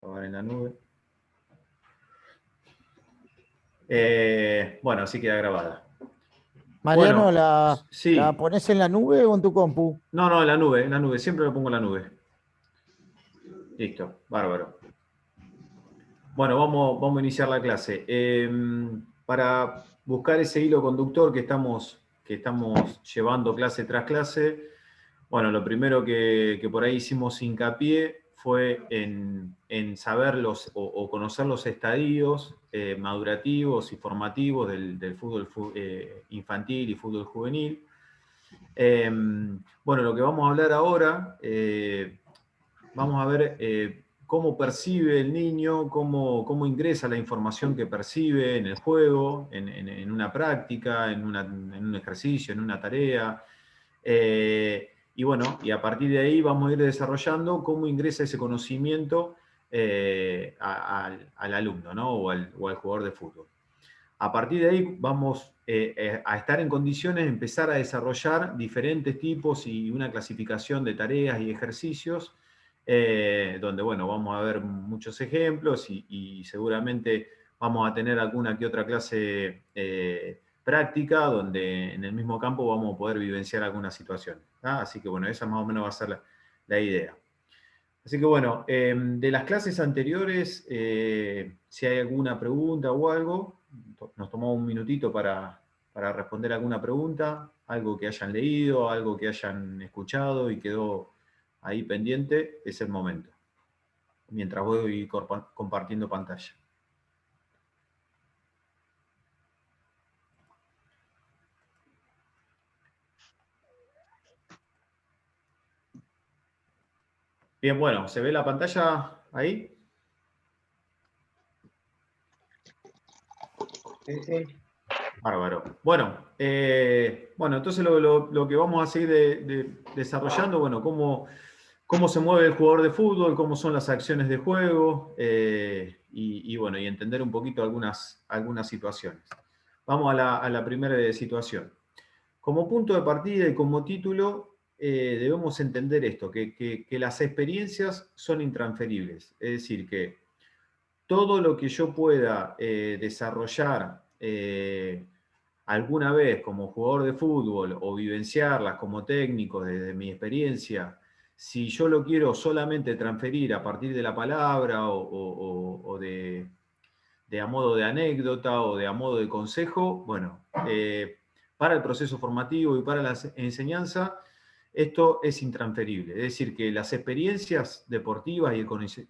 Grabar en la nube. Bueno, así queda grabada. Mariano, Bueno, ¿la sí. pones en la nube o en tu compu? No, no, en la nube. Siempre lo pongo en la nube. Listo, bárbaro. Bueno, vamos a iniciar la clase. Para buscar ese hilo conductor que estamos llevando clase tras clase, bueno, lo primero que por ahí hicimos hincapié fue en saber o conocer los estadios madurativos y formativos del fútbol infantil y fútbol juvenil. Bueno, lo que vamos a hablar ahora, vamos a ver cómo percibe el niño, cómo ingresa la información que percibe en el juego, en una práctica, en un ejercicio, en una tarea. Y bueno, y a partir de ahí vamos a ir desarrollando cómo ingresa ese conocimiento al alumno, ¿no? O al jugador de fútbol. A partir de ahí vamos a estar en condiciones de empezar a desarrollar diferentes tipos y una clasificación de tareas y ejercicios, donde, bueno, vamos a ver muchos ejemplos y seguramente vamos a tener alguna que otra clase práctica, donde en el mismo campo vamos a poder vivenciar algunas situaciones. Así que, bueno, esa más o menos va a ser la idea. Así que bueno, de las clases anteriores, si hay alguna pregunta o algo, nos tomamos un minutito para responder alguna pregunta, algo que hayan leído, algo que hayan escuchado y quedó ahí pendiente, es el momento, mientras voy compartiendo pantalla. Bien, bueno, ¿se ve la pantalla ahí? Sí, sí. Bárbaro. Bueno, entonces lo que vamos a seguir desarrollando, bueno, cómo se mueve el jugador de fútbol, cómo son las acciones de juego, bueno, y entender un poquito algunas situaciones. Vamos a la primera situación. Como punto de partida y como título, debemos entender esto, que las experiencias son intransferibles. Es decir, que todo lo que yo pueda desarrollar alguna vez como jugador de fútbol o vivenciarlas como técnico desde mi experiencia, si yo lo quiero solamente transferir a partir de la palabra o de a modo de anécdota o de a modo de consejo, bueno, para el proceso formativo y para la enseñanza, esto es intransferible. Es decir, que las experiencias deportivas y el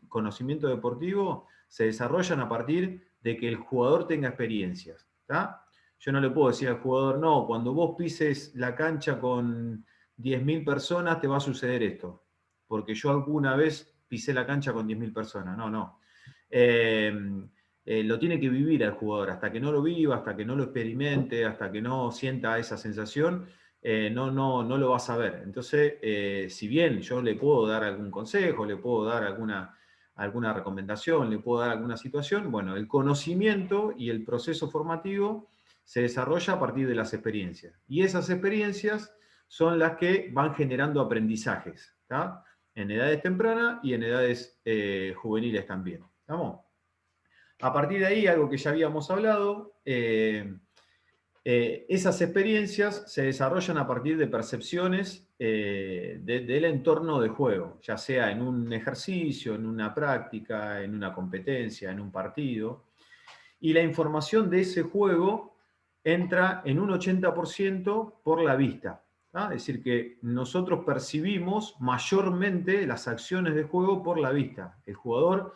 conocimiento deportivo se desarrollan a partir de que el jugador tenga experiencias. ¿Tá? Yo no le puedo decir al jugador, no, cuando vos pises la cancha con 10.000 personas te va a suceder esto, porque yo alguna vez pisé la cancha con 10.000 personas. No, no. Lo tiene que vivir el jugador, hasta que no lo viva, hasta que no lo experimente, hasta que no sienta esa sensación, no lo va a saber. Entonces, si bien yo le puedo dar algún consejo, le puedo dar alguna recomendación, le puedo dar alguna situación, bueno, el conocimiento y el proceso formativo se desarrolla a partir de las experiencias. Y esas experiencias son las que van generando aprendizajes, ¿tá? En edades tempranas y en edades juveniles también. ¿Estamos? A partir de ahí, algo que ya habíamos hablado, esas experiencias se desarrollan a partir de percepciones del entorno de juego, ya sea en un ejercicio, en una práctica, en una competencia, en un partido. Y la información de ese juego entra en un 80% por la vista. Es decir, que nosotros percibimos mayormente las acciones de juego por la vista. El jugador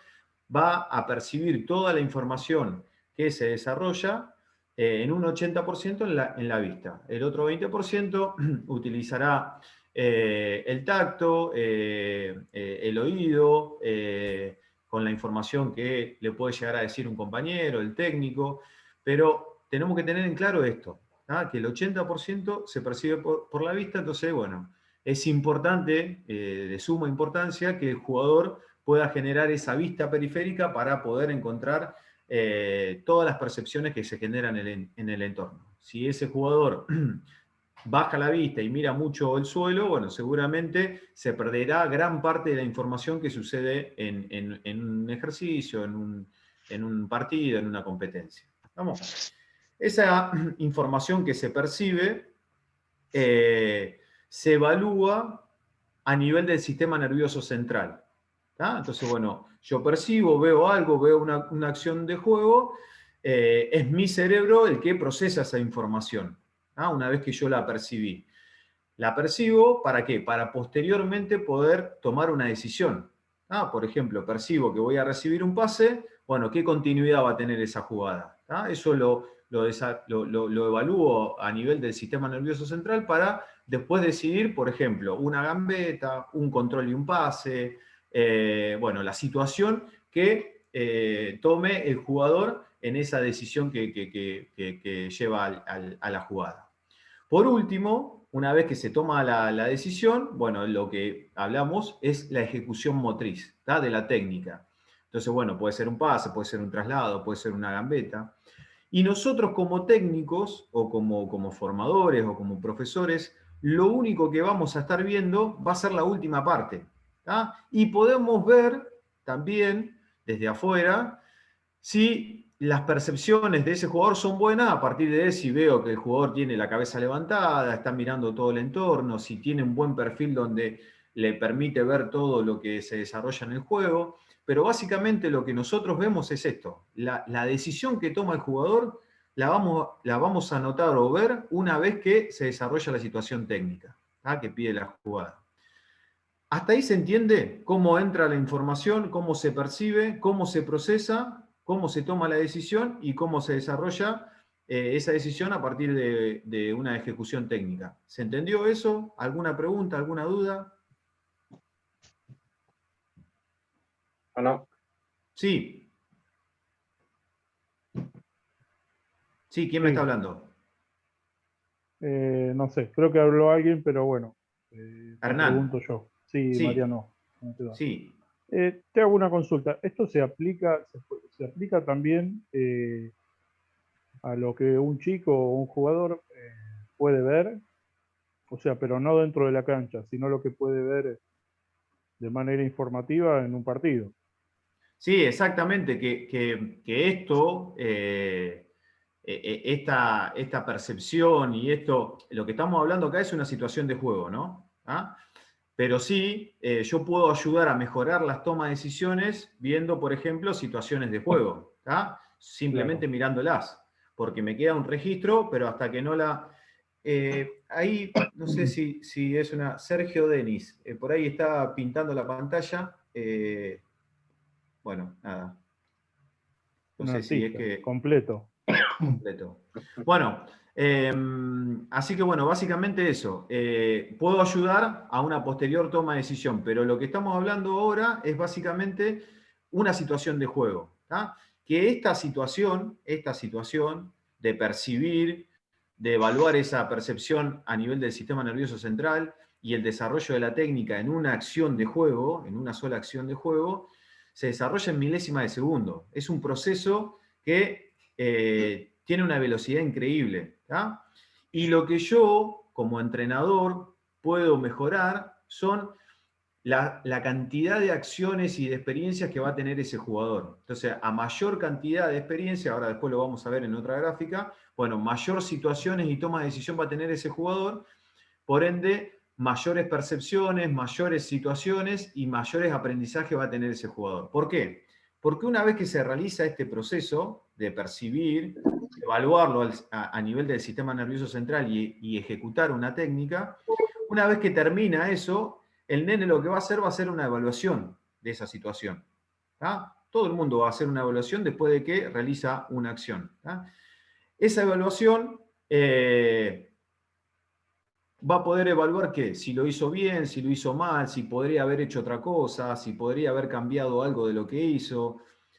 va a percibir toda la información que se desarrolla en un 80% en la vista. El otro 20% utilizará el tacto, el oído, con la información que le puede llegar a decir un compañero, el técnico, pero tenemos que tener en claro esto, que el 80% se percibe por la vista, entonces, bueno, es importante, de suma importancia, que el jugador pueda generar esa vista periférica para poder encontrar todas las percepciones que se generan en el entorno. Si ese jugador baja la vista y mira mucho el suelo, bueno, seguramente se perderá gran parte de la información que sucede en un ejercicio, en un partido, en una competencia. ¿Vamos? Esa información que se percibe se evalúa a nivel del sistema nervioso central. ¿Tá? Entonces, bueno, yo percibo, veo algo, veo una acción de juego, es mi cerebro el que procesa esa información, ¿tá? Una vez que yo la percibí. La percibo, ¿para qué? Para posteriormente poder tomar una decisión. Por ejemplo, percibo que voy a recibir un pase, bueno, ¿qué continuidad va a tener esa jugada? Eso lo evalúo a nivel del sistema nervioso central para después decidir, por ejemplo, una gambeta, un control y un pase, bueno, la situación que tome el jugador en esa decisión que lleva a la jugada. Por último, una vez que se toma la decisión, bueno, lo que hablamos es la ejecución motriz, ¿tá? De la técnica. Entonces, bueno, puede ser un pase, puede ser un traslado, puede ser una gambeta. Y nosotros como técnicos, o como formadores, o como profesores, lo único que vamos a estar viendo va a ser la última parte. ¿Tá? Y podemos ver también, desde afuera, si las percepciones de ese jugador son buenas, a partir de si veo que el jugador tiene la cabeza levantada, está mirando todo el entorno, si tiene un buen perfil donde le permite ver todo lo que se desarrolla en el juego. Pero básicamente lo que nosotros vemos es esto. La decisión que toma el jugador la vamos a notar o ver una vez que se desarrolla la situación técnica, ¿tá? Que pide la jugada. Hasta ahí se entiende cómo entra la información, cómo se percibe, cómo se procesa, cómo se toma la decisión y cómo se desarrolla esa decisión a partir de una ejecución técnica. ¿Se entendió eso? ¿Alguna pregunta, alguna duda? No. Sí. Sí, ¿quién me está hablando? No sé, creo que habló alguien, pero bueno. Hernán. Pregunto yo. Sí, Sí. Mariano. Sí. Te hago una consulta. ¿Esto se aplica también a lo que un chico o un jugador puede ver? O sea, pero no dentro de la cancha, sino lo que puede ver de manera informativa en un partido. Sí, exactamente, que esto, esta percepción y esto, lo que estamos hablando acá es una situación de juego, ¿no? Pero sí, yo puedo ayudar a mejorar las tomas de decisiones viendo, por ejemplo, situaciones de juego, simplemente Claro. mirándolas, porque me queda un registro, pero hasta que no la... ahí, no sé si es una... Sergio Denis, por ahí está pintando la pantalla. Bueno, nada. No sé si es que... Completo. Completo. Bueno, así que bueno, básicamente eso. Puedo ayudar a una posterior toma de decisión, pero lo que estamos hablando ahora es básicamente una situación de juego. ¿Tá? Que esta situación de percibir, de evaluar esa percepción a nivel del sistema nervioso central y el desarrollo de la técnica en una acción de juego, en una sola acción de juego, se desarrolla en milésimas de segundo. Es un proceso que tiene una velocidad increíble. ¿Tá? Y lo que yo, como entrenador, puedo mejorar son la cantidad de acciones y de experiencias que va a tener ese jugador. Entonces, a mayor cantidad de experiencia, ahora después lo vamos a ver en otra gráfica, bueno, mayor situaciones y toma de decisión va a tener ese jugador, por ende, mayores percepciones, mayores situaciones y mayores aprendizajes va a tener ese jugador. ¿Por qué? Porque una vez que se realiza este proceso de percibir, evaluarlo a nivel del sistema nervioso central y ejecutar una técnica, una vez que termina eso, el nene lo que va a hacer una evaluación de esa situación. ¿Tá? Todo el mundo va a hacer una evaluación después de que realiza una acción. ¿Tá? Esa evaluación va a poder evaluar qué, si lo hizo bien, si lo hizo mal, si podría haber hecho otra cosa, si podría haber cambiado algo de lo que hizo,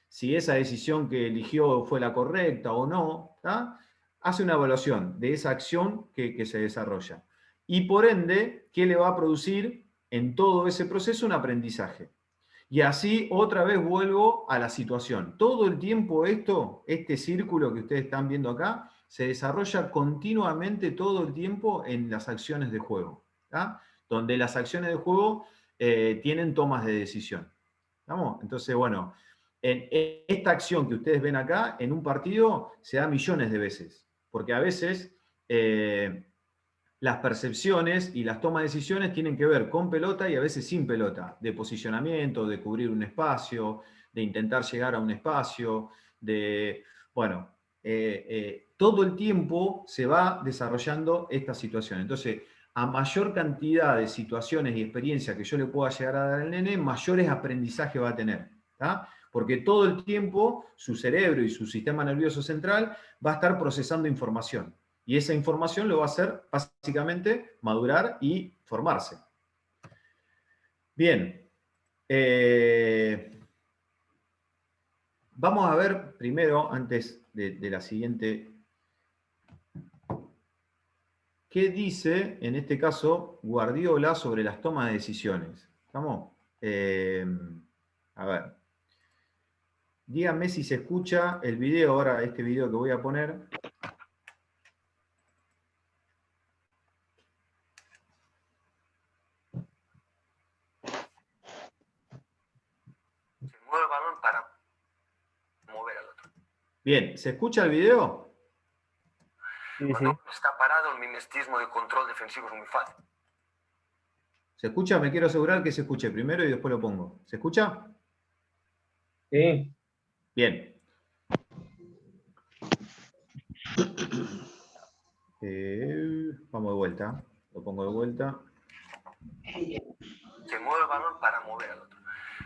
si esa decisión que eligió fue la correcta o no. ¿Tá? Hace una evaluación de esa acción que se desarrolla. Y por ende, ¿qué le va a producir en todo ese proceso? Un aprendizaje. Y así otra vez vuelvo a la situación. Todo el tiempo este círculo que ustedes están viendo acá, se desarrolla continuamente todo el tiempo en las acciones de juego, ¿tá? Donde las acciones de juego tienen tomas de decisión. ¿Estamos? Entonces, bueno, en esta acción que ustedes ven acá, en un partido, se da millones de veces, porque a veces las percepciones y las tomas de decisiones tienen que ver con pelota y a veces sin pelota, de posicionamiento, de cubrir un espacio, de intentar llegar a un espacio, de, bueno, todo el tiempo se va desarrollando esta situación. Entonces, a mayor cantidad de situaciones y experiencias que yo le pueda llegar a dar al nene, mayores aprendizaje va a tener, ¿tá? Porque todo el tiempo su cerebro y su sistema nervioso central va a estar procesando información. Y esa información lo va a hacer básicamente madurar y formarse. Bien. Vamos a ver primero, antes de la siguiente, qué dice, en este caso, Guardiola sobre las tomas de decisiones. ¿Estamos? A ver. Díganme si se escucha el video, ahora este video que voy a poner. Mueve el balón para mover al otro. Bien, ¿se escucha el video? Sí, Cuando está parado, el mimetismo de control defensivo es muy fácil. ¿Se escucha? Me quiero asegurar que se escuche primero y después lo pongo. ¿Se escucha? Sí. Bien. Vamos de vuelta. Lo pongo de vuelta. Se mueve el balón para mover al otro.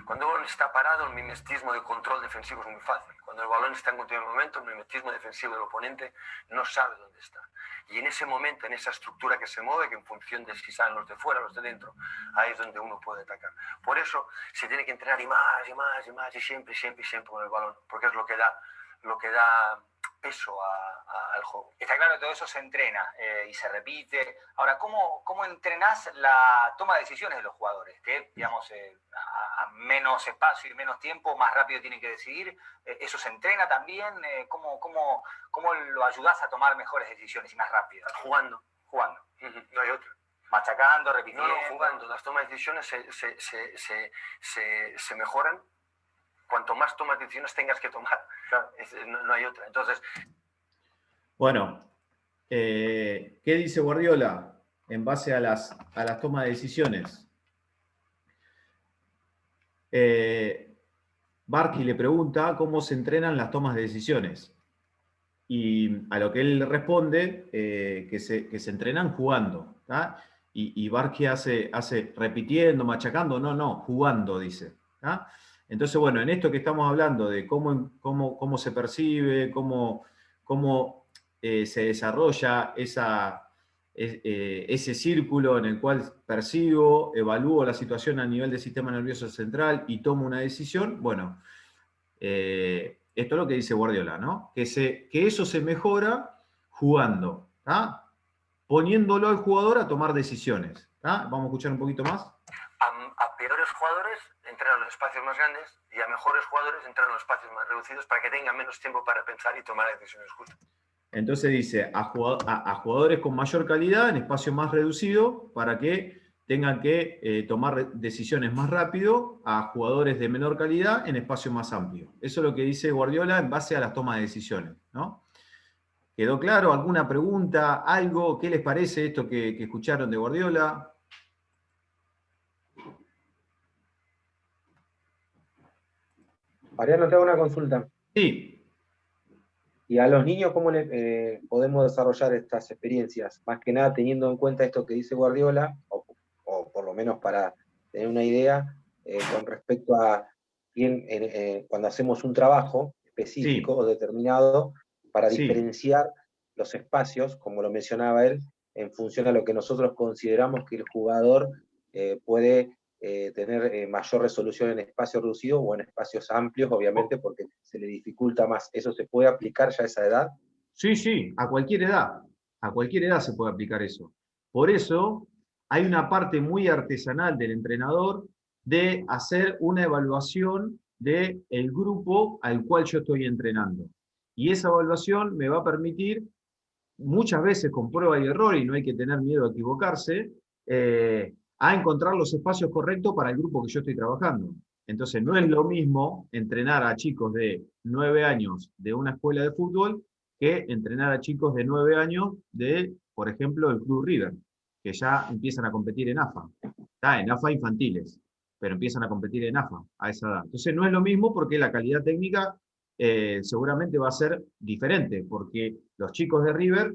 Cuando el balón está parado, el mimetismo de control defensivo es muy fácil. Cuando el balón está en continuo movimiento, el mimetismo defensivo del oponente no sabe dónde está. Y en ese momento, en esa estructura que se mueve, que en función de si salen los de fuera, los de dentro, ahí es donde uno puede atacar. Por eso se tiene que entrenar y más, y más, y más, y siempre, siempre, siempre con el balón, porque es lo que da peso al juego. Está claro que todo eso se entrena y se repite. Ahora, ¿cómo entrenás la toma de decisiones de los jugadores? Que, digamos, a menos espacio y menos tiempo, más rápido tienen que decidir. ¿Eso se entrena también? ¿Cómo lo ayudás a tomar mejores decisiones y más rápidas? Jugando. No hay otra. Machacando, repitiendo. No, jugando. Las tomas de decisiones se mejoran cuanto más tomas de decisiones tengas que tomar. No hay otra. Entonces. Bueno, ¿qué dice Guardiola en base a las tomas de decisiones? Barky le pregunta cómo se entrenan las tomas de decisiones. Y a lo que él responde que se entrenan jugando. ¿Tá? Y Barky hace repitiendo, machacando, no, jugando, dice. ¿Tá? Entonces, bueno, en esto que estamos hablando de cómo se percibe, cómo se desarrolla ese círculo en el cual percibo, evalúo la situación a nivel del sistema nervioso central y tomo una decisión, bueno, esto es lo que dice Guardiola, ¿no? Que eso se mejora jugando, ¿tá? Poniéndolo al jugador a tomar decisiones. ¿Tá? Vamos a escuchar un poquito más. A peores jugadores entrenan en espacios más grandes y a mejores jugadores entrenan en espacios más reducidos para que tengan menos tiempo para pensar y tomar decisiones justas. Entonces dice, a jugadores con mayor calidad en espacio más reducido para que tengan que tomar decisiones más rápido, a jugadores de menor calidad en espacio más amplio. Eso es lo que dice Guardiola en base a las tomas de decisiones, ¿no? ¿Quedó claro? ¿Alguna pregunta? ¿Algo? ¿Qué les parece esto que escucharon de Guardiola? Mariano, te hago una consulta. Sí. ¿Y a los niños cómo podemos desarrollar estas experiencias? Más que nada teniendo en cuenta esto que dice Guardiola, o por lo menos para tener una idea con respecto a cuando hacemos un trabajo específico o determinado para diferenciar los espacios, como lo mencionaba él, en función a lo que nosotros consideramos que el jugador puede tener mayor resolución en espacios reducidos o en espacios amplios, obviamente, porque se le dificulta más. ¿Eso se puede aplicar ya a esa edad? Sí, a cualquier edad. A cualquier edad se puede aplicar eso. Por eso hay una parte muy artesanal del entrenador de hacer una evaluación del grupo al cual yo estoy entrenando. Y esa evaluación me va a permitir muchas veces con prueba y error, y no hay que tener miedo a equivocarse, a encontrar los espacios correctos para el grupo que yo estoy trabajando. Entonces, no es lo mismo entrenar a chicos de 9 años de una escuela de fútbol que entrenar a chicos de 9 años de, por ejemplo, el Club River, que ya empiezan a competir en AFA. Está en AFA infantiles, pero empiezan a competir en AFA a esa edad. Entonces, no es lo mismo porque la calidad técnica seguramente va a ser diferente, porque los chicos de River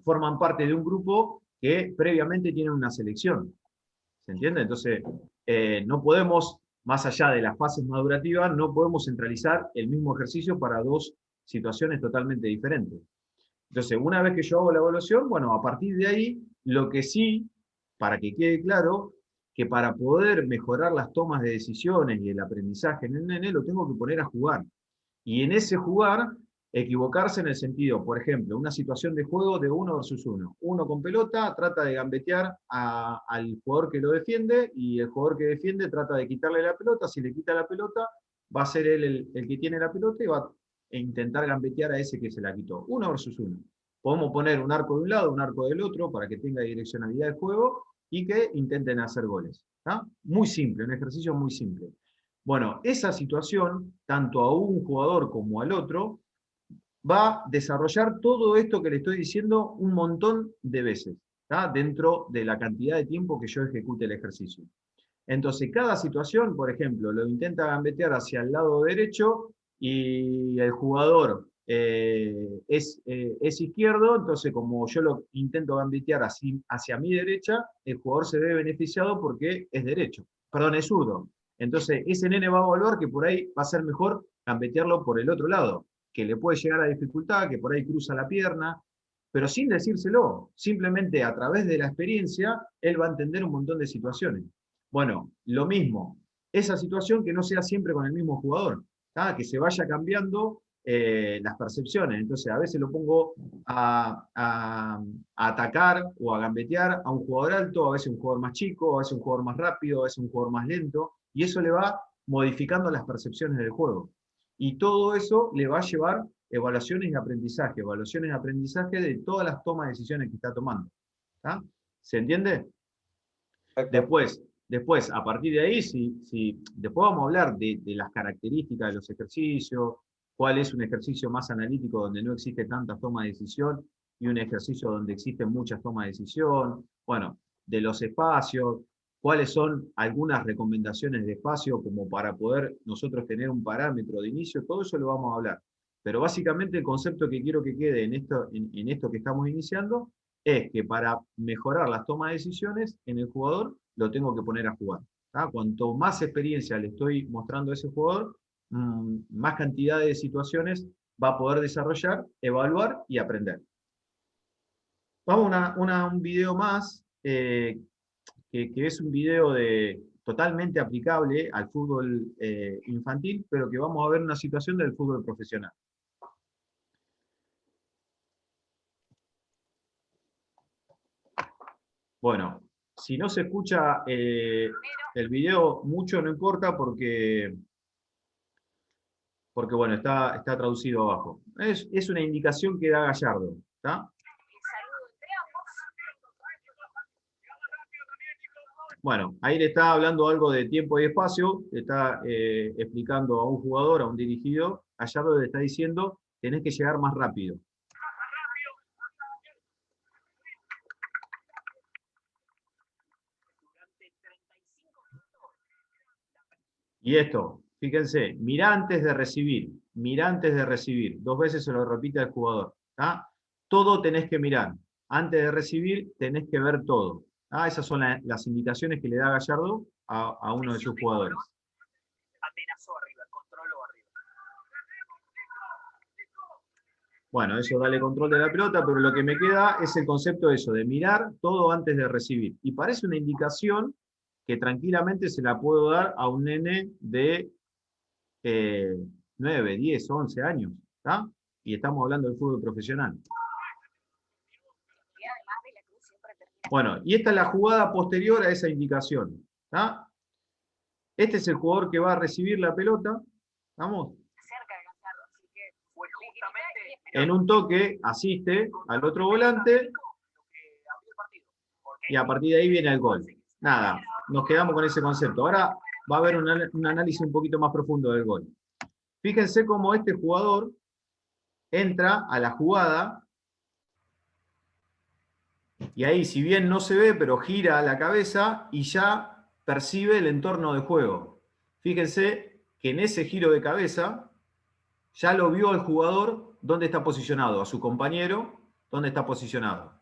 forman parte de un grupo que previamente tienen una selección. ¿Se entiende? Entonces, no podemos, más allá de las fases madurativas, no podemos centralizar el mismo ejercicio para dos situaciones totalmente diferentes. Entonces, una vez que yo hago la evaluación, bueno, a partir de ahí, lo que sí, para que quede claro, que para poder mejorar las tomas de decisiones y el aprendizaje en el nene, lo tengo que poner a jugar. Y en ese jugar, equivocarse en el sentido, por ejemplo, una situación de juego de 1 versus 1. Uno con pelota trata de gambetear al jugador que lo defiende, y el jugador que defiende trata de quitarle la pelota. Si le quita la pelota, va a ser él el que tiene la pelota y va a intentar gambetear a ese que se la quitó. 1 versus 1. Podemos poner un arco de un lado, un arco del otro, para que tenga direccionalidad de juego y que intenten hacer goles. ¿Tá? Muy simple, un ejercicio muy simple. Bueno, esa situación, tanto a un jugador como al otro, va a desarrollar todo esto que le estoy diciendo un montón de veces, ¿tá? Dentro de la cantidad de tiempo que yo ejecute el ejercicio. Entonces, cada situación, por ejemplo, lo intenta gambetear hacia el lado derecho y el jugador es izquierdo, entonces como yo lo intento gambetear hacia mi derecha, el jugador se ve beneficiado porque es derecho, perdón, es zurdo. Entonces, ese nene va a evaluar que por ahí va a ser mejor gambetearlo por el otro lado, que le puede llegar a dificultad, que por ahí cruza la pierna, pero sin decírselo, simplemente a través de la experiencia, él va a entender un montón de situaciones. Bueno, lo mismo, esa situación que no sea siempre con el mismo jugador, ¿tá? Que se vaya cambiando las percepciones. Entonces, a veces lo pongo a atacar o a gambetear a un jugador alto, a veces un jugador más chico, a veces un jugador más rápido, a veces un jugador más lento, y eso le va modificando las percepciones del juego. Y todo eso le va a llevar evaluaciones de aprendizaje de todas las tomas de decisiones que está tomando. ¿Tá? ¿Se entiende? Después, a partir de ahí, después vamos a hablar de las características de los ejercicios, cuál es un ejercicio más analítico donde no existe tanta toma de decisión y un ejercicio donde existen muchas tomas de decisión, bueno, de los espacios, cuáles son algunas recomendaciones de espacio como para poder nosotros tener un parámetro de inicio, todo eso lo vamos a hablar. Pero básicamente el concepto que quiero que quede en esto que estamos iniciando es que para mejorar las tomas de decisiones en el jugador, lo tengo que poner a jugar. ¿Tá? Cuanto más experiencia le estoy mostrando a ese jugador, más cantidad de situaciones va a poder desarrollar, evaluar y aprender. Vamos a un video más, que es un video totalmente aplicable al fútbol infantil, pero que vamos a ver una situación del fútbol profesional. Bueno, si no se escucha el video mucho, no importa porque bueno, está traducido abajo. Es una indicación que da Gallardo. ¿Tá? Bueno, ahí le está hablando algo de tiempo y espacio, le está explicando a un jugador, a un dirigido, Gallardo le está diciendo, tenés que llegar más rápido. Y esto, fíjense, mirá antes de recibir, mirá antes de recibir. 2 veces se lo repite al jugador. ¿Tá? Todo tenés que mirar. Antes de recibir, tenés que ver todo. ¿Tá? Esas son las indicaciones que le da Gallardo a uno de sus jugadores. Amenazó arriba, controló arriba. Bueno, eso dale control de la pelota, pero lo que me queda es el concepto de eso, de mirar todo antes de recibir. Y parece una indicación que tranquilamente se la puedo dar a un nene de 9, 10, 11 años, ¿tá? Y estamos hablando del fútbol profesional. Bueno, y esta es la jugada posterior a esa indicación, ¿tá? Este es el jugador que va a recibir la pelota, ¿vamos? Cerca de Gallardo, así que fue justamente en un toque asiste al otro volante y a partir de ahí viene el gol. Nada, nos quedamos con ese concepto. Ahora va a haber un análisis un poquito más profundo del gol. Fíjense cómo este jugador entra a la jugada y ahí, si bien no se ve, pero gira la cabeza y ya percibe el entorno de juego. Fíjense que en ese giro de cabeza ya lo vio el jugador dónde está posicionado, a su compañero dónde está posicionado.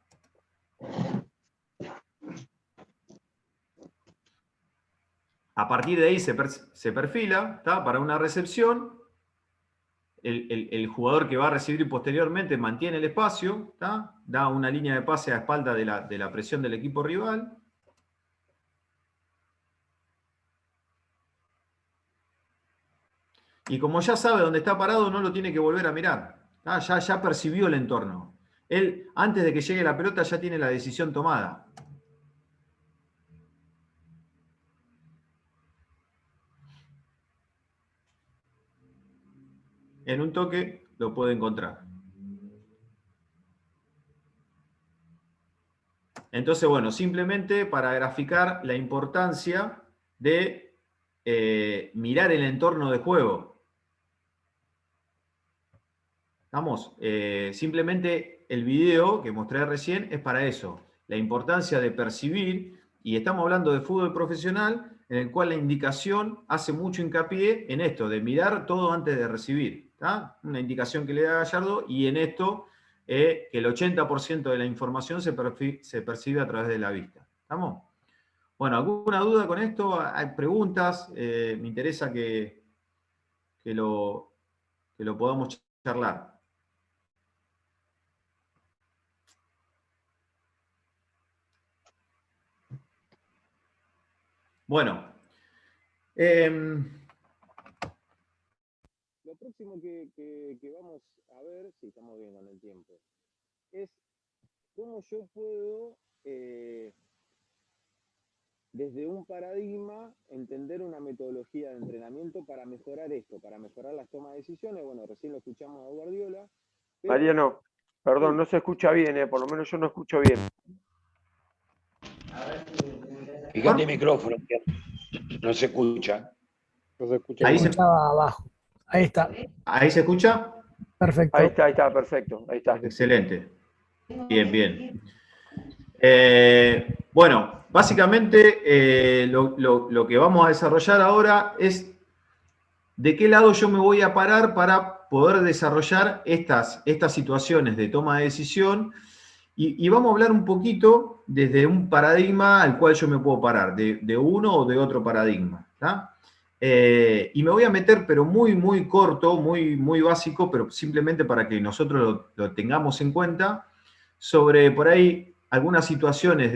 A partir de ahí se perfila, ¿está? Para una recepción. El jugador que va a recibir posteriormente mantiene el espacio, ¿está? Da una línea de pase a espalda de la presión del equipo rival. Y como ya sabe dónde está parado, no lo tiene que volver a mirar. Ya percibió el entorno. Él, antes de que llegue la pelota, ya tiene la decisión tomada. En un toque lo puede encontrar. Entonces, bueno, simplemente para graficar la importancia de mirar el entorno de juego. ¿Estamos? Simplemente el video que mostré recién es para eso. La importancia de percibir, y estamos hablando de fútbol profesional, en el cual la indicación hace mucho hincapié en esto, de mirar todo antes de recibir. ¿Tá? Una indicación que le da Gallardo, y en esto que el 80% de la información se percibe a través de la vista. ¿Estamos? Bueno, ¿alguna duda con esto? ¿Hay preguntas? Me interesa que lo podamos charlar. Bueno. Lo próximo que vamos a ver, si estamos bien con el tiempo, es cómo yo puedo, desde un paradigma, entender una metodología de entrenamiento para mejorar esto, para mejorar las tomas de decisiones. Bueno, recién lo escuchamos a Guardiola. Pero... Mariano, perdón, no se escucha bien, por lo menos yo no escucho bien. Fíjate el micrófono, no se escucha. No se escucha. Ahí estaba abajo. Ahí está. ¿Ahí se escucha? Perfecto. Ahí está, perfecto. Ahí está. Excelente. Bien, bien. Bueno, básicamente lo que vamos a desarrollar ahora es de qué lado yo me voy a parar para poder desarrollar estas situaciones de toma de decisión. Y vamos a hablar un poquito desde un paradigma al cual yo me puedo parar, de uno o de otro paradigma. ¿Tá? Y me voy a meter, pero muy, muy corto, muy, muy básico, pero simplemente para que nosotros lo tengamos en cuenta, sobre por ahí algunas situaciones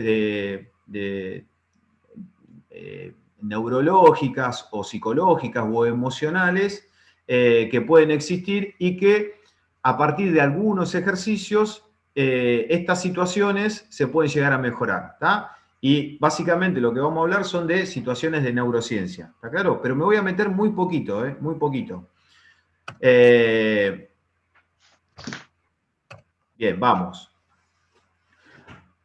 neurológicas o psicológicas o emocionales que pueden existir y que a partir de algunos ejercicios estas situaciones se pueden llegar a mejorar. ¿Tá? Y básicamente lo que vamos a hablar son de situaciones de neurociencia, ¿está claro? Pero me voy a meter muy poquito, muy poquito. Bien, vamos.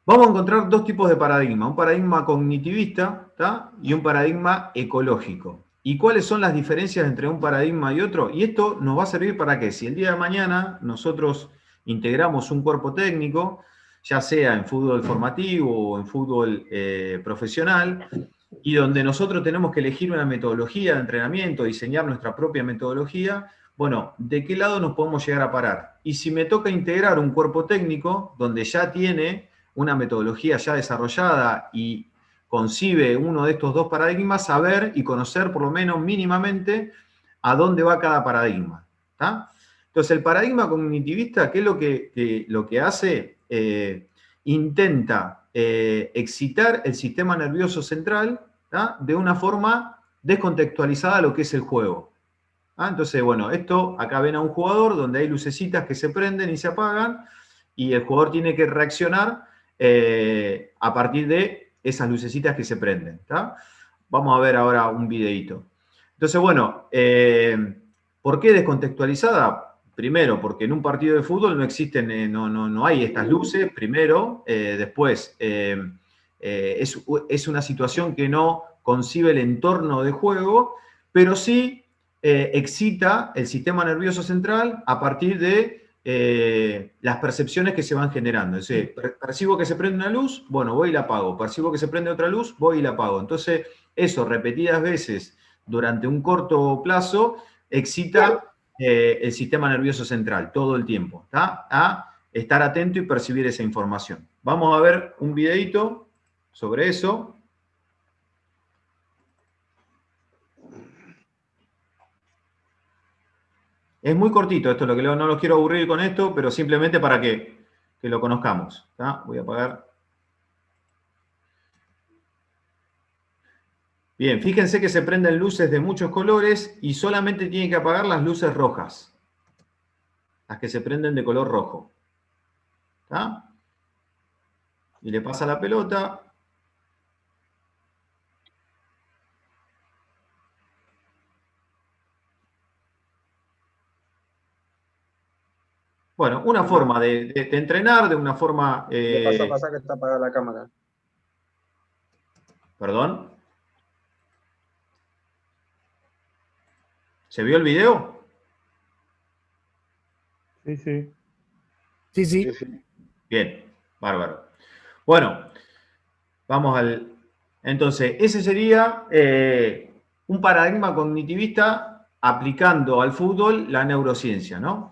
Vamos a encontrar dos tipos de paradigma, un paradigma cognitivista, ¿tá? Y un paradigma ecológico. ¿Y cuáles son las diferencias entre un paradigma y otro? Y esto nos va a servir para que si el día de mañana nosotros integramos un cuerpo técnico, ya sea en fútbol formativo o en fútbol profesional, y donde nosotros tenemos que elegir una metodología de entrenamiento, diseñar nuestra propia metodología, bueno, ¿de qué lado nos podemos llegar a parar? Y si me toca integrar un cuerpo técnico donde ya tiene una metodología ya desarrollada y concibe uno de estos dos paradigmas, saber y conocer por lo menos mínimamente a dónde va cada paradigma. ¿Tá? Entonces, el paradigma cognitivista, ¿qué es lo que hace? Intenta excitar el sistema nervioso central, ¿tá? De una forma descontextualizada a lo que es el juego. ¿Ah? Entonces, bueno, esto acá ven a un jugador donde hay lucecitas que se prenden y se apagan y el jugador tiene que reaccionar a partir de esas lucecitas que se prenden. ¿Tá? Vamos a ver ahora un videito. Entonces, bueno, ¿por qué descontextualizada? Primero, porque en un partido de fútbol no existen, no hay estas luces, primero. Después, es una situación que no concibe el entorno de juego, pero sí excita el sistema nervioso central a partir de las percepciones que se van generando. Es decir, percibo que se prende una luz, bueno, voy y la apago. Percibo que se prende otra luz, voy y la apago. Entonces, eso repetidas veces durante un corto plazo excita el sistema nervioso central todo el tiempo, ¿tá? A estar atento y percibir esa información. Vamos a ver un videito sobre eso. Es muy cortito esto, no los quiero aburrir con esto, pero simplemente para que lo conozcamos, ¿tá? Voy a apagar. Bien, fíjense que se prenden luces de muchos colores y solamente tienen que apagar las luces rojas. Las que se prenden de color rojo. ¿Tá? Y le pasa la pelota. Bueno, una forma de entrenar, de una forma... Le pasa que está apagada la cámara. ¿Perdón? ¿Se vio el video? Sí, sí. Sí, sí. Bien, bárbaro. Bueno, vamos al... Entonces, ese sería un paradigma cognitivista aplicando al fútbol la neurociencia, ¿no?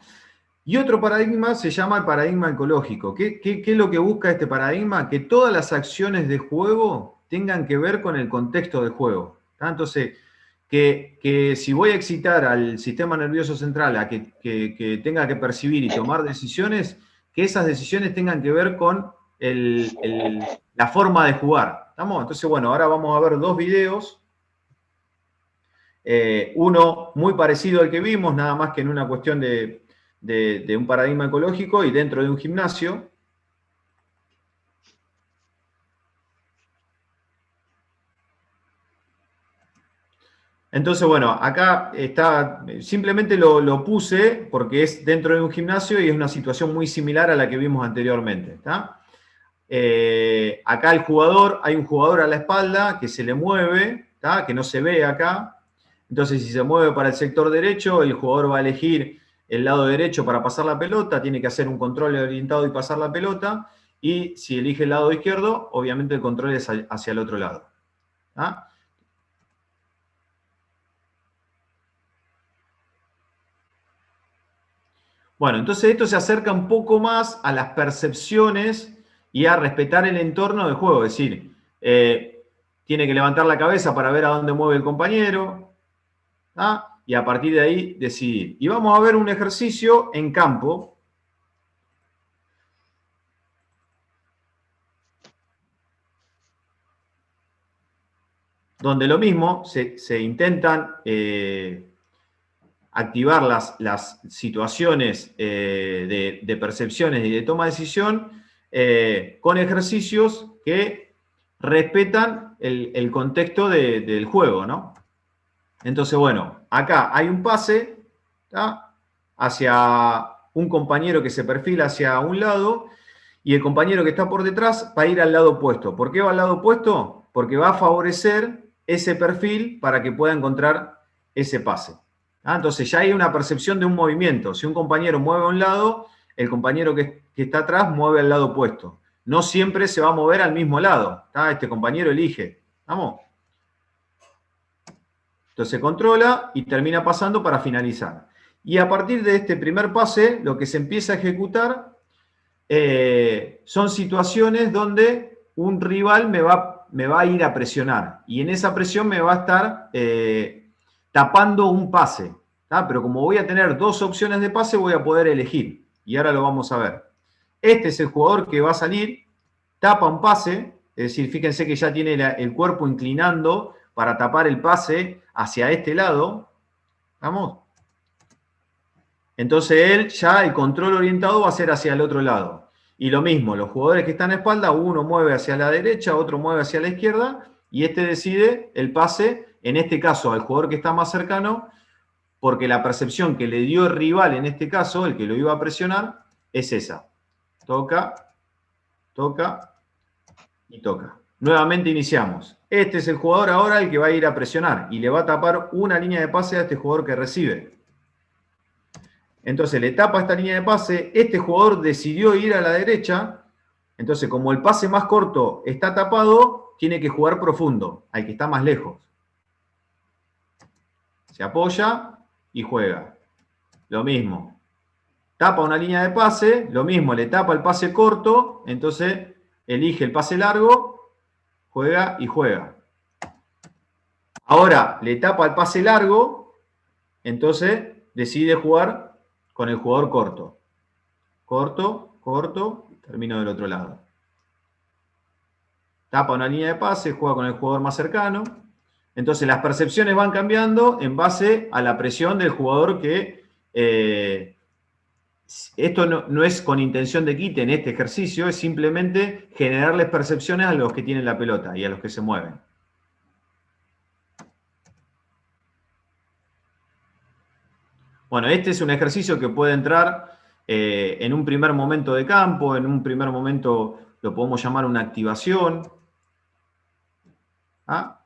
Y otro paradigma se llama el paradigma ecológico. ¿Qué es lo que busca este paradigma? Que todas las acciones de juego tengan que ver con el contexto de juego. ¿Tá? Entonces, que si voy a excitar al sistema nervioso central a que tenga que percibir y tomar decisiones, que esas decisiones tengan que ver con la forma de jugar. ¿Estamos? Entonces, bueno, ahora vamos a ver dos videos. Uno muy parecido al que vimos, nada más que en una cuestión de un paradigma ecológico y dentro de un gimnasio. Entonces, bueno, acá está, simplemente lo puse porque es dentro de un gimnasio y es una situación muy similar a la que vimos anteriormente. ¿Está? Acá hay un jugador a la espalda que se le mueve, ¿tá? Que no se ve acá. Entonces, si se mueve para el sector derecho, el jugador va a elegir el lado derecho para pasar la pelota, tiene que hacer un control orientado y pasar la pelota, y si elige el lado izquierdo, obviamente el control es hacia el otro lado. ¿Tá? Bueno, entonces esto se acerca un poco más a las percepciones y a respetar el entorno del juego. Es decir, tiene que levantar la cabeza para ver a dónde mueve el compañero, ¿tá? Y a partir de ahí decidir. Y vamos a ver un ejercicio en campo. Donde lo mismo, se intentan activar las situaciones de percepciones y de toma de decisión con ejercicios que respetan el contexto del juego, ¿no? Entonces, bueno, acá hay un pase, ¿tá? Hacia un compañero que se perfila hacia un lado y el compañero que está por detrás va a ir al lado opuesto. ¿Por qué va al lado opuesto? Porque va a favorecer ese perfil para que pueda encontrar ese pase. ¿Ah? Entonces ya hay una percepción de un movimiento. Si un compañero mueve a un lado, el compañero que está atrás mueve al lado opuesto. No siempre se va a mover al mismo lado. ¿Tá? Este compañero elige. ¿Vamos? Entonces controla y termina pasando para finalizar. Y a partir de este primer pase, lo que se empieza a ejecutar son situaciones donde un rival me va a ir a presionar. Y en esa presión me va a estar tapando un pase. ¿Tá? Pero como voy a tener dos opciones de pase, voy a poder elegir. Y ahora lo vamos a ver. Este es el jugador que va a salir, tapa un pase, es decir, fíjense que ya tiene el cuerpo inclinando para tapar el pase hacia este lado. ¿Vamos? Entonces él ya el control orientado va a ser hacia el otro lado. Y lo mismo, los jugadores que están a espalda, uno mueve hacia la derecha, otro mueve hacia la izquierda, y este decide el pase, en este caso al jugador que está más cercano, porque la percepción que le dio el rival, en este caso, el que lo iba a presionar, es esa. Toca, toca y toca. Nuevamente iniciamos. Este es el jugador ahora el que va a ir a presionar y le va a tapar una línea de pase a este jugador que recibe. Entonces le tapa esta línea de pase, este jugador decidió ir a la derecha, entonces como el pase más corto está tapado, tiene que jugar profundo, al que está más lejos. Se apoya y juega. Lo mismo. Tapa una línea de pase, lo mismo, le tapa el pase corto, entonces elige el pase largo, juega y juega. Ahora le tapa el pase largo, entonces decide jugar con el jugador corto. Corto, corto, termino del otro lado. Tapa una línea de pase, juega con el jugador más cercano. Entonces las percepciones van cambiando en base a la presión del jugador que... esto no es con intención de quite en este ejercicio, es simplemente generarles percepciones a los que tienen la pelota y a los que se mueven. Bueno, este es un ejercicio que puede entrar en un primer momento de campo, en un primer momento lo podemos llamar una activación. ¿Ah?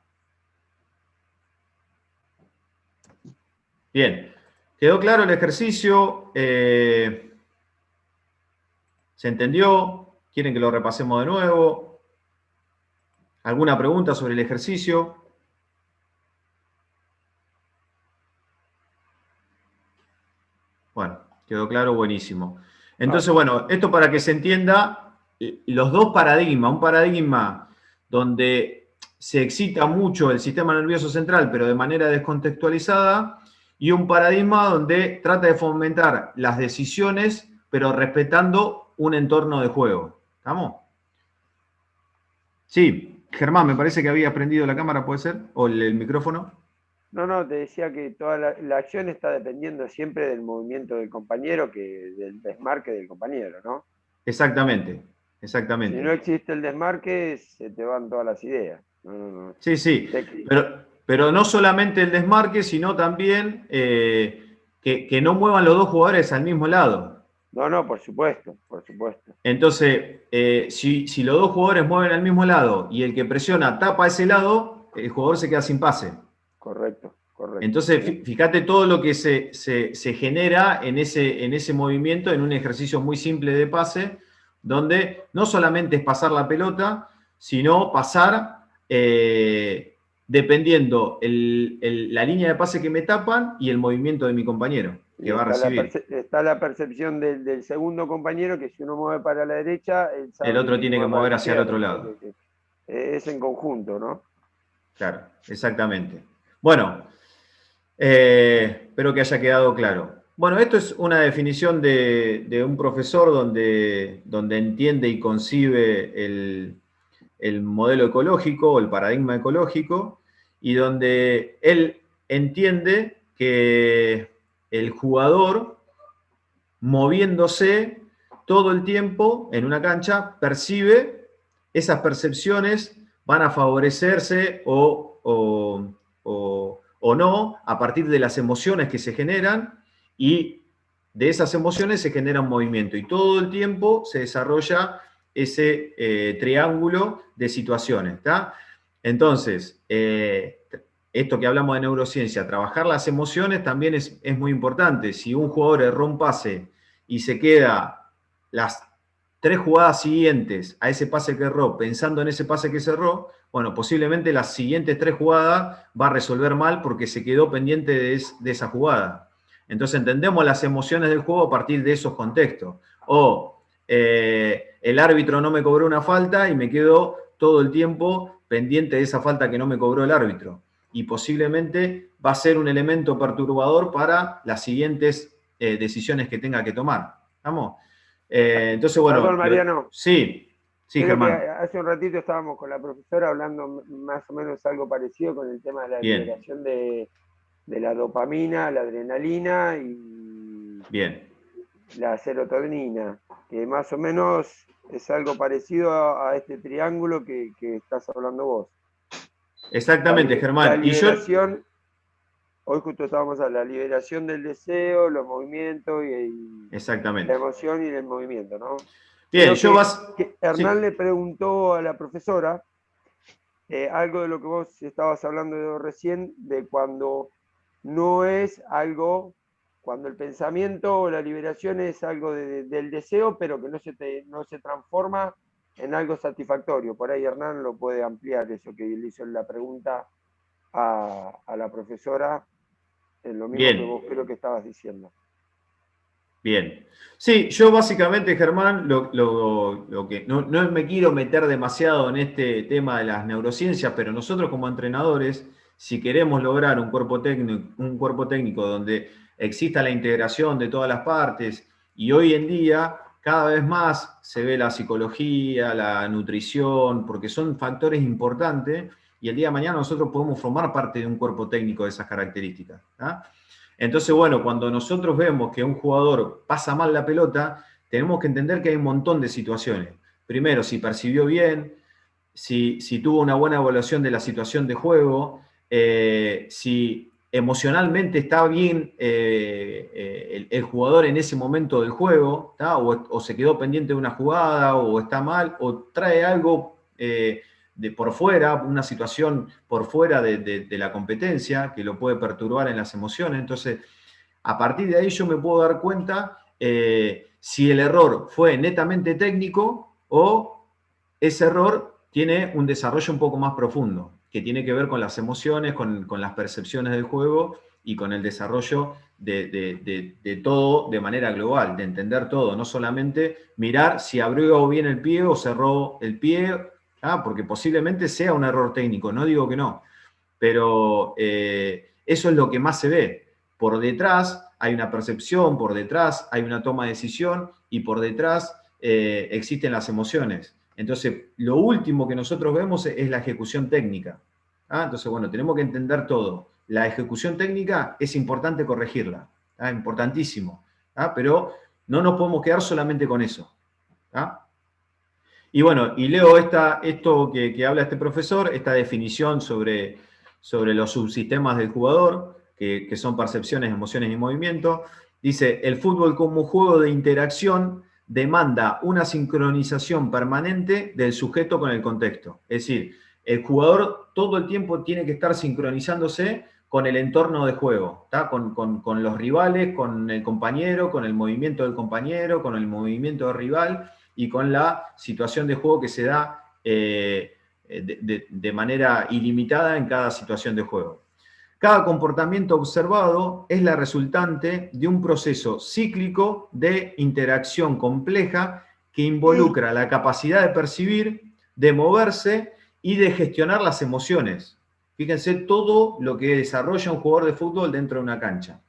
Bien, ¿quedó claro el ejercicio? ¿Se entendió? ¿Quieren que lo repasemos de nuevo? ¿Alguna pregunta sobre el ejercicio? Bueno, quedó claro, buenísimo. Entonces, bueno, esto para que se entienda, los dos paradigmas, un paradigma donde se excita mucho el sistema nervioso central, pero de manera descontextualizada, y un paradigma donde trata de fomentar las decisiones, pero respetando un entorno de juego. ¿Estamos? Sí, Germán, me parece que había prendido la cámara, ¿puede ser? ¿O el micrófono? No, te decía que toda la acción está dependiendo siempre del movimiento del compañero, del desmarque del compañero, ¿no? Exactamente, exactamente. Si no existe el desmarque, se te van todas las ideas. No. Sí, sí, pero no solamente el desmarque, sino también que no muevan los dos jugadores al mismo lado. No, por supuesto, por supuesto. Entonces, si los dos jugadores mueven al mismo lado y el que presiona tapa ese lado, el jugador se queda sin pase. Correcto. Entonces, fíjate todo lo que se genera en ese movimiento, en un ejercicio muy simple de pase, donde no solamente es pasar la pelota, sino pasar dependiendo la línea de pase que me tapan y el movimiento de mi compañero que va a recibir. Está la percepción del segundo compañero, que si uno mueve para la derecha, el otro tiene que mover hacia el otro lado. Es en conjunto, ¿no? Claro, exactamente. Bueno, espero que haya quedado claro. Bueno, esto es una definición de un profesor donde entiende y concibe el modelo ecológico o el paradigma ecológico, y donde él entiende que el jugador, moviéndose todo el tiempo en una cancha, percibe, esas percepciones van a favorecerse o no a partir de las emociones que se generan, y de esas emociones se genera un movimiento, y todo el tiempo se desarrolla ese triángulo de situaciones, ¿está? Entonces, esto que hablamos de neurociencia, trabajar las emociones también es muy importante. Si un jugador erró un pase y se queda las 3 jugadas siguientes a ese pase que erró, pensando en ese pase que se erró, bueno, posiblemente las siguientes 3 jugadas va a resolver mal porque se quedó pendiente de esa jugada. Entonces entendemos las emociones del juego a partir de esos contextos. O el árbitro no me cobró una falta y me quedo todo el tiempo pendiente de esa falta que no me cobró el árbitro. Y posiblemente va a ser un elemento perturbador para las siguientes decisiones que tenga que tomar. ¿Estamos? Entonces, bueno. Perdón, Mariano. Sí, Germán. Hace un ratito estábamos con la profesora hablando más o menos algo parecido con el tema de la liberación de la dopamina, la adrenalina y la serotonina, que más o menos es algo parecido a este triángulo que estás hablando vos. Exactamente, Germán. La liberación, hoy justo estábamos a la liberación del deseo, los movimientos y Exactamente. la emoción y el movimiento, ¿no? Bien, Hernán sí. le preguntó a la profesora algo de lo que vos estabas hablando recién, de cuando no es algo, cuando el pensamiento o la liberación es algo del deseo, pero que no se transforma en algo satisfactorio. Por ahí Hernán lo puede ampliar, eso que le hizo la pregunta a la profesora, en lo mismo Bien. que vos creo que estabas diciendo. Bien. Sí, yo básicamente, Germán, lo que no me quiero meter demasiado en este tema de las neurociencias, pero nosotros como entrenadores, si queremos lograr un cuerpo técnico donde exista la integración de todas las partes, y hoy en día cada vez más se ve la psicología, la nutrición, porque son factores importantes, y el día de mañana nosotros podemos formar parte de un cuerpo técnico de esas características, ¿ah? Entonces, bueno, cuando nosotros vemos que un jugador pasa mal la pelota, tenemos que entender que hay un montón de situaciones. Primero, si percibió bien, si tuvo una buena evaluación de la situación de juego, si emocionalmente está bien el jugador en ese momento del juego, o se quedó pendiente de una jugada, o está mal, o trae algo de por fuera, una situación por fuera de la competencia que lo puede perturbar en las emociones. Entonces, a partir de ahí yo me puedo dar cuenta si el error fue netamente técnico o ese error tiene un desarrollo un poco más profundo, que tiene que ver con las emociones, con las percepciones del juego y con el desarrollo de todo de manera global, de entender todo, no solamente mirar si abrió bien el pie o cerró el pie, porque posiblemente sea un error técnico, no digo que no, pero eso es lo que más se ve. Por detrás hay una percepción, por detrás hay una toma de decisión y por detrás existen las emociones. Entonces, lo último que nosotros vemos es la ejecución técnica. Entonces, bueno, tenemos que entender todo. La ejecución técnica es importante corregirla, importantísimo, pero no nos podemos quedar solamente con eso. Y bueno, y leo esto que habla este profesor, esta definición sobre los subsistemas del jugador, que son percepciones, emociones y movimiento. Dice, el fútbol como juego de interacción demanda una sincronización permanente del sujeto con el contexto. Es decir, el jugador todo el tiempo tiene que estar sincronizándose con el entorno de juego, con los rivales, con el compañero, con el movimiento del compañero, con el movimiento del rival y con la situación de juego que se da de manera ilimitada en cada situación de juego. Cada comportamiento observado es la resultante de un proceso cíclico de interacción compleja que involucra la capacidad de percibir, de moverse y de gestionar las emociones. Fíjense todo lo que desarrolla un jugador de fútbol dentro de una cancha.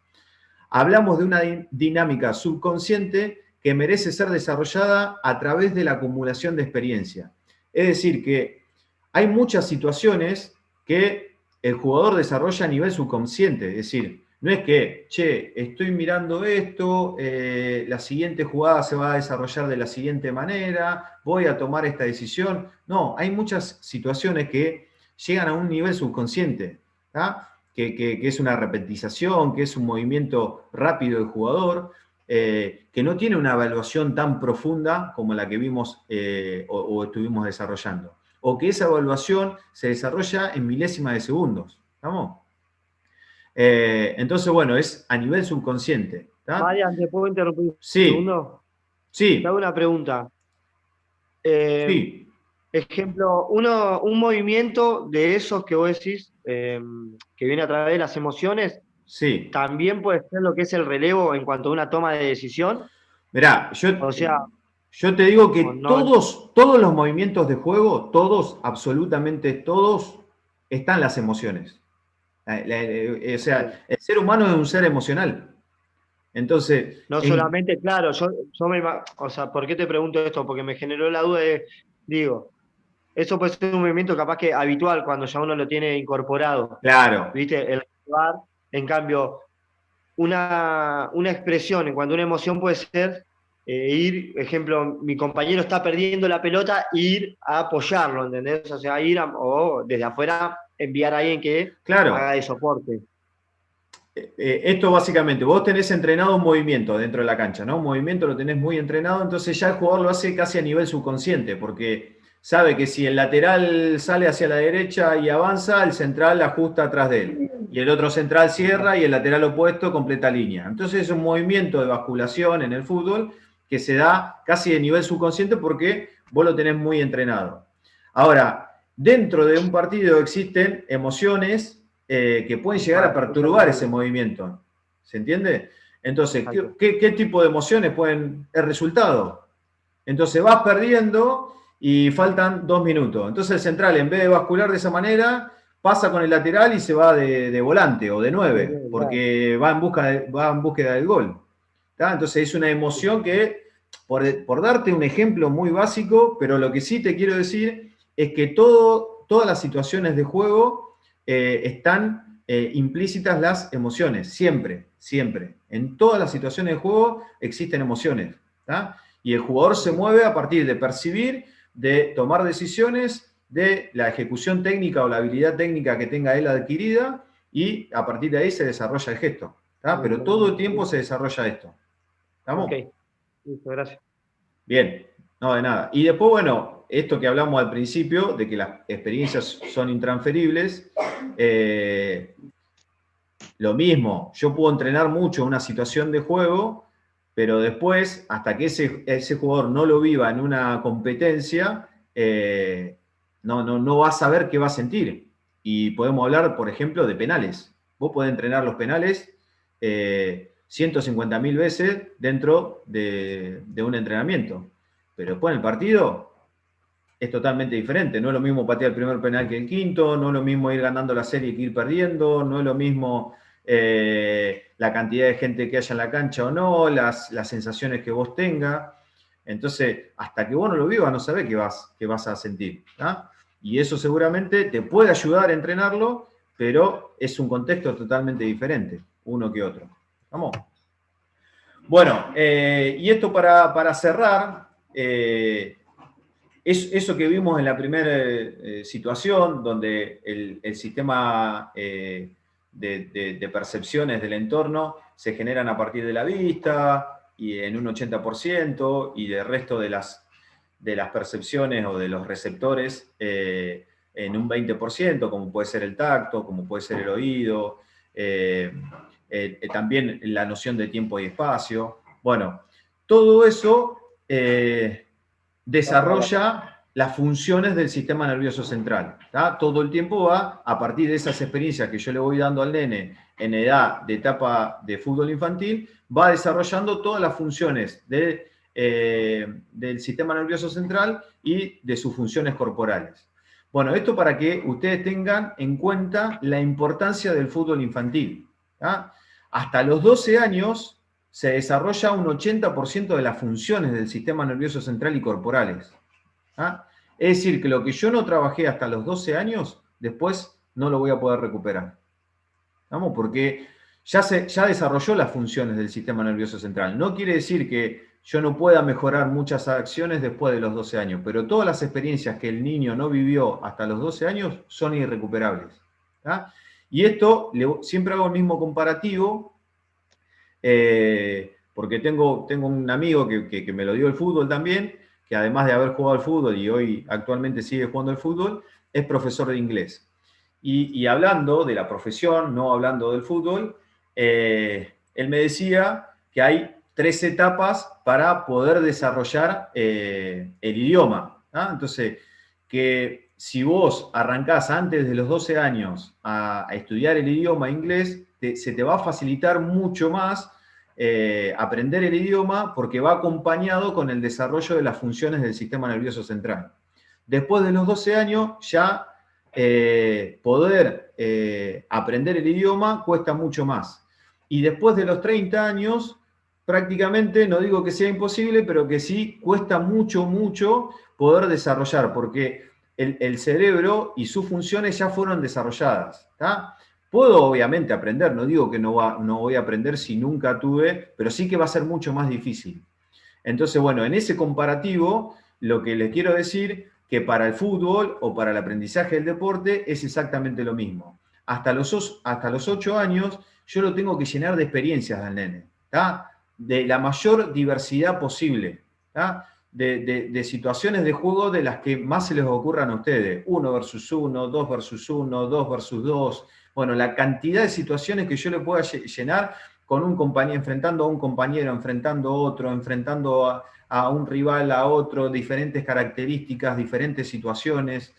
Hablamos de una dinámica subconsciente que merece ser desarrollada a través de la acumulación de experiencia. Es decir, que hay muchas situaciones que el jugador desarrolla a nivel subconsciente. Es decir, no es que, estoy mirando esto, la siguiente jugada se va a desarrollar de la siguiente manera, voy a tomar esta decisión. No, hay muchas situaciones que llegan a un nivel subconsciente, que es una repetización, que es un movimiento rápido del jugador, que no tiene una evaluación tan profunda como la que vimos o estuvimos desarrollando. O que esa evaluación se desarrolla en milésimas de segundos. ¿Estamos? Entonces, bueno, es a nivel subconsciente. Marian, ¿te puedo interrumpir un sí. segundo? Sí. Te hago una pregunta. Sí. Ejemplo, un movimiento de esos que vos decís, que viene a través de las emociones, sí. ¿también puede ser lo que es el relevo en cuanto a una toma de decisión? Mirá, yo te digo que todos los movimientos de juego, absolutamente todos, están las emociones. O sea, el ser humano es un ser emocional. Entonces... No solamente, claro, o sea, ¿por qué te pregunto esto? Porque me generó la duda de, digo, eso puede ser un movimiento capaz que habitual cuando ya uno lo tiene incorporado. Claro. ¿Viste? El jugar, en cambio, una expresión en cuanto a una emoción puede ser ejemplo, mi compañero está perdiendo la pelota, ir a apoyarlo, ¿entendés? O sea, o desde afuera enviar a alguien que haga de soporte. Esto básicamente, vos tenés entrenado un movimiento dentro de la cancha, ¿no? Un movimiento lo tenés muy entrenado, entonces ya el jugador lo hace casi a nivel subconsciente, porque sabe que si el lateral sale hacia la derecha y avanza, el central ajusta atrás de él. Y el otro central cierra y el lateral opuesto completa línea. Entonces es un movimiento de basculación en el fútbol que se da casi de nivel subconsciente porque vos lo tenés muy entrenado. Ahora, dentro de un partido existen emociones que pueden llegar a perturbar ese movimiento. ¿Se entiende? Entonces, ¿qué tipo de emociones pueden el resultado? Entonces vas perdiendo y faltan 2 minutos. Entonces el central, en vez de bascular de esa manera, pasa con el lateral y se va de volante o de 9, porque va en búsqueda del gol. ¿Tá? Entonces es una emoción que, por darte un ejemplo muy básico, pero lo que sí te quiero decir es que todas las situaciones de juego están implícitas las emociones, siempre, siempre. En todas las situaciones de juego existen emociones. ¿Tá? Y el jugador se mueve a partir de percibir, de tomar decisiones, de la ejecución técnica o la habilidad técnica que tenga él adquirida, y a partir de ahí se desarrolla el gesto. ¿Tá? Pero todo el tiempo se desarrolla esto. ¿Estamos? Ok, listo, gracias. Bien, no, de nada. Y después, bueno, esto que hablamos al principio, de que las experiencias son intransferibles, lo mismo, yo puedo entrenar mucho una situación de juego, pero después, hasta que ese jugador no lo viva en una competencia, no va a saber qué va a sentir. Y podemos hablar, por ejemplo, de penales. Vos podés entrenar los penales 150.000 veces dentro de un entrenamiento. Pero después en el partido es totalmente diferente. No es lo mismo patear el primer penal que el quinto, no es lo mismo ir ganando la serie que ir perdiendo, no es lo mismo la cantidad de gente que haya en la cancha o no, las sensaciones que vos tengas. Entonces, hasta que vos no lo vivas, no sabés qué vas a sentir. ¿Ah? Y eso seguramente te puede ayudar a entrenarlo, pero es un contexto totalmente diferente, uno que otro. ¿Vamos? Bueno, y esto para cerrar, eso que vimos en la primera situación, donde el sistema de percepciones del entorno se generan a partir de la vista, y en un 80%, y del resto de las percepciones o de los receptores en un 20%, como puede ser el tacto, como puede ser el oído, también la noción de tiempo y espacio. Bueno, todo eso desarrolla las funciones del sistema nervioso central. ¿Tá? Todo el tiempo va, a partir de esas experiencias que yo le voy dando al nene en edad de etapa de fútbol infantil, va desarrollando todas las funciones del sistema nervioso central y de sus funciones corporales. Bueno, esto para que ustedes tengan en cuenta la importancia del fútbol infantil. ¿Tá? Hasta los 12 años se desarrolla un 80% de las funciones del sistema nervioso central y corporales. ¿Ah? Es decir, que lo que yo no trabajé hasta los 12 años, después no lo voy a poder recuperar. ¿Vamos? Porque ya desarrolló las funciones del sistema nervioso central. No quiere decir que yo no pueda mejorar muchas acciones después de los 12 años, pero todas las experiencias que el niño no vivió hasta los 12 años son irrecuperables. ¿Ah? Y esto, siempre hago el mismo comparativo, porque tengo un amigo que me lo dio el fútbol también, que además de haber jugado al fútbol y hoy actualmente sigue jugando al fútbol, es profesor de inglés. Y hablando de la profesión, no hablando del fútbol, él me decía que hay 3 etapas para poder desarrollar el idioma. ¿Ah? Entonces, que si vos arrancás antes de los 12 años a estudiar el idioma inglés, se te va a facilitar mucho más aprender el idioma, porque va acompañado con el desarrollo de las funciones del sistema nervioso central. Después de los 12 años, ya poder aprender el idioma cuesta mucho más. Y después de los 30 años, prácticamente, no digo que sea imposible, pero que sí cuesta mucho, mucho poder desarrollar, porque el cerebro y sus funciones ya fueron desarrolladas. ¿Tá? Puedo obviamente aprender, no digo que no voy a aprender si nunca tuve, pero sí que va a ser mucho más difícil. Entonces, bueno, en ese comparativo, lo que les quiero decir, que para el fútbol o para el aprendizaje del deporte es exactamente lo mismo. Hasta los 8 años, yo lo tengo que llenar de experiencias al nene, ¿tá? De la mayor diversidad posible, ¿tá? De situaciones de juego de las que más se les ocurran a ustedes. 1 versus 1, 2 versus 1, 2 versus 2. Bueno, la cantidad de situaciones que yo le pueda llenar con un compañero, enfrentando a un compañero, enfrentando a otro, enfrentando a un rival, a otro, diferentes características, diferentes situaciones.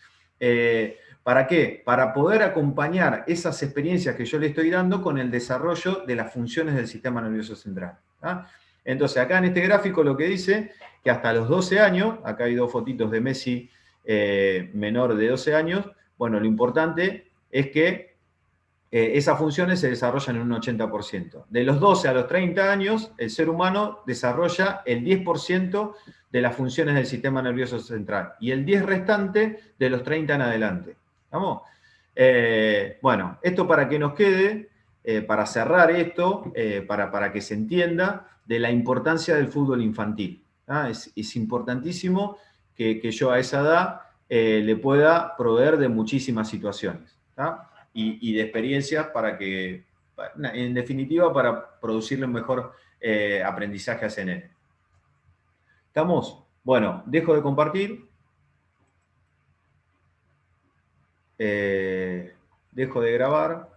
¿Para qué? Para poder acompañar esas experiencias que yo le estoy dando con el desarrollo de las funciones del sistema nervioso central. ¿Ah? Entonces, acá en este gráfico lo que dice que hasta los 12 años, acá hay 2 fotitos de Messi menor de 12 años, bueno, lo importante es que esas funciones se desarrollan en un 80%. De los 12 a los 30 años, el ser humano desarrolla el 10% de las funciones del sistema nervioso central y el 10% restante de los 30 en adelante. ¿Estamos? Bueno, esto para que nos quede, para cerrar esto, para que se entienda de la importancia del fútbol infantil. ¿Ah? Es importantísimo que yo a esa edad le pueda proveer de muchísimas situaciones. ¿Ah? Y de experiencias para que, en definitiva, para producirle un mejor aprendizaje a ese nene. ¿Estamos? Bueno, dejo de compartir. Dejo de grabar.